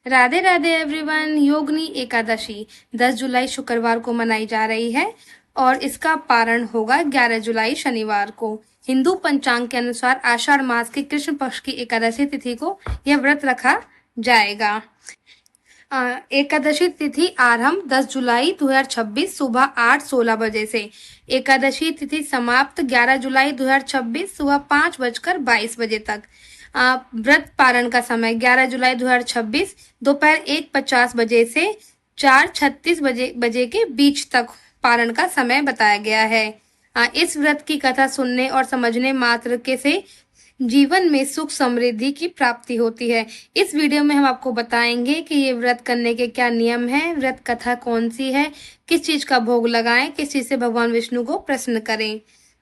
Radhe Radhe everyone. Yogini Ekadashi 10 जुलाई शुक्रवार को मनाई जा रही है और इसका पारण होगा 11 जुलाई शनिवार को। हिंदू पंचांग के अनुसार आषाढ़ मास की कृष्ण पक्ष की एकादशी तिथि को यह व्रत रखा जाएगा। एकादशी तिथि आरंभ 10 जुलाई 2026 सुबह 8:16 बजे से। एकादशी तिथि समाप्त 11 जुलाई 2026 सुबह 5:22 बजे तक। व्रत पारण का समय 11 जुलाई 2026 दोपहर 1:50 बजे से 4:36 बजे के बीच तक पारण का समय बताया गया है। इस व्रत की कथा सुनने और समझने मात्र के से जीवन में सुख समृद्धि की प्राप्ति होती है। इस वीडियो में हम आपको बताएंगे कि ये व्रत करने के क्या नियम हैं, व्रत कथा कौन सी है, किस चीज का भोग लगाएं, किस चीज से भगवान विष्णु को प्रसन्न करें।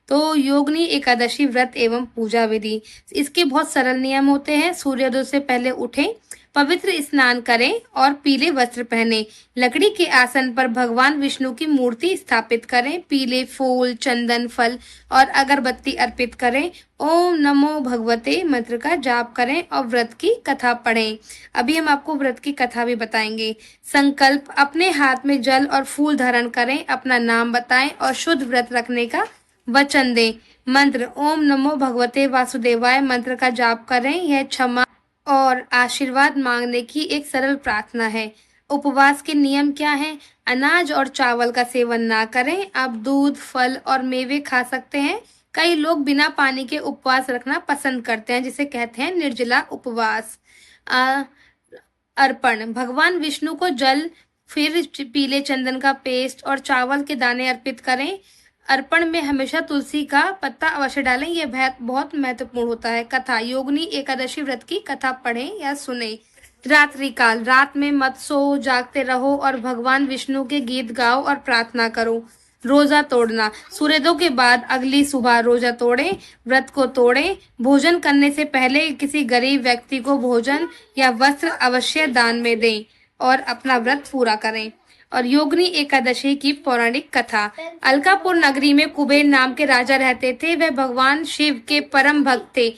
तो योगिनी एकादशी व्रत एवं पूजा विधि, इसके बहुत सरल नियम होते हैं। सूर्योदय से पहले उठें, पवित्र स्नान करें और पीले वस्त्र पहने। लकड़ी के आसन पर भगवान विष्णु की मूर्ति स्थापित करें। पीले फूल, चंदन, फल और अगरबत्ती अर्पित करें। ओम नमो भगवते मंत्र का जाप करें और व्रत की कथा पढ़ें। अभी हम आपको व्रत की कथा भी बताएंगे। संकल्प, अपने हाथ में जल और फूल धारण करें, अपना नाम बताएं और शुद्ध व्रत रखने का वचन दें। मंत्र, ओम नमो भगवते वासुदेवाय मंत्र का जाप करें। यह क्षमा और आशीर्वाद मांगने की एक सरल प्रार्थना है। उपवास के नियम क्या हैं? अनाज और चावल का सेवन ना करें। आप दूध, फल और मेवे खा सकते हैं। कई लोग बिना पानी के उपवास रखना पसंद करते हैं, जिसे कहते हैं निर्जला उपवास। अर्पण, भगवान विष्णु को जल, फिर पीले चंदन का पेस्ट और चावल के दाने अर्पित करें। अर्पण में हमेशा तुलसी का पत्ता अवश्य डालें, यह बहुत महत्वपूर्ण होता है। कथा, योगिनी एकादशी व्रत की कथा पढ़ें या सुने। रात्रि काल, रात में मत सो, जागते रहो और भगवान विष्णु के गीत गाओ और प्रार्थना करो। रोजा तोड़ना, सूर्योदय के बाद अगली सुबह रोजा तोड़ें, व्रत को तोड़ें। भोजन करने से पहले किसी गरीब व्यक्ति को भोजन या वस्त्र अवश्य दान में दें और अपना व्रत पूरा करें। और योगिनी एकादशी की पौराणिक कथा, अलकापुर नगरी में कुबेर नाम के राजा रहते थे। वह भगवान शिव के परम भक्त थे।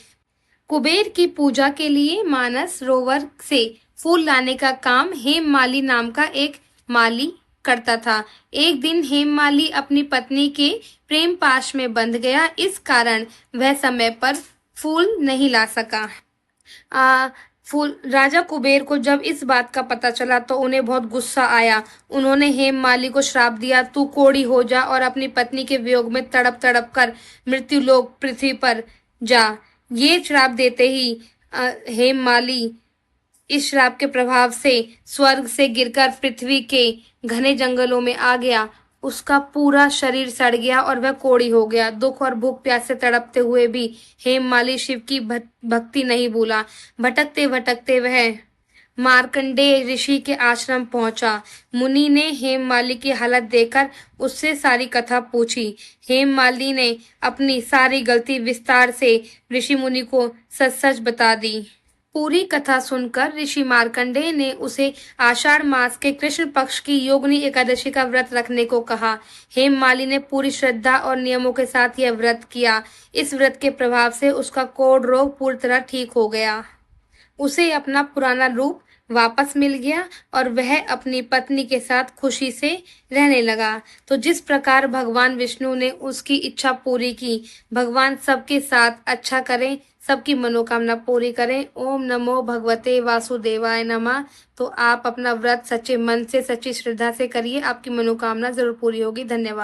कुबेर की पूजा के लिए मानस सरोवर से फूल लाने का काम हेममाली नाम का एक माली करता था। एक दिन हेममाली अपनी पत्नी के प्रेम पाश में बंध गया, इस कारण वह समय पर फूल नहीं ला सका। राजा कुबेर को जब इस बात का पता चला तो उन्हें बहुत गुस्सा आया। उन्होंने हेममाली को श्राप दिया, तू कोढ़ी हो जा और अपनी पत्नी के वियोग में तड़प तड़प कर मृत्युलोक पृथ्वी पर जा। ये श्राप देते ही हेममाली इस श्राप के प्रभाव से स्वर्ग से गिरकर पृथ्वी के घने जंगलों में आ गया। उसका पूरा शरीर सड़ गया और वह कोढ़ी हो गया। दुख और भूख प्यास से तड़पते हुए भी हेममाली शिव की भक्ति नहीं भूला। भटकते भटकते वह मार्कंडेय ऋषि के आश्रम पहुंचा। मुनि ने हेममाली की हालत देखकर उससे सारी कथा पूछी। हेममाली ने अपनी सारी गलती विस्तार से ऋषि मुनि को सच सच बता दी। पूरी कथा सुनकर ऋषि मार्कंडेय ने उसे आषाढ़ मास के कृष्ण पक्ष की योगिनी एकादशी का व्रत रखने को कहा। हेममाली ने पूरी श्रद्धा और नियमों के साथ यह व्रत किया। इस व्रत के प्रभाव से उसका कोढ़ रोग पूरी तरह ठीक हो गया। उसे अपना पुराना रूप वापस मिल गया और वह अपनी पत्नी के साथ खुशी से रहने लगा। तो जिस प्रकार भगवान विष्णु ने उसकी इच्छा पूरी की, भगवान सबके साथ अच्छा करें, सबकी मनोकामना पूरी करें। ओम नमो भगवते वासुदेवाय नमः। तो आप अपना व्रत सच्चे मन से, सच्ची श्रद्धा से करिए, आपकी मनोकामना जरूर पूरी होगी। धन्यवाद।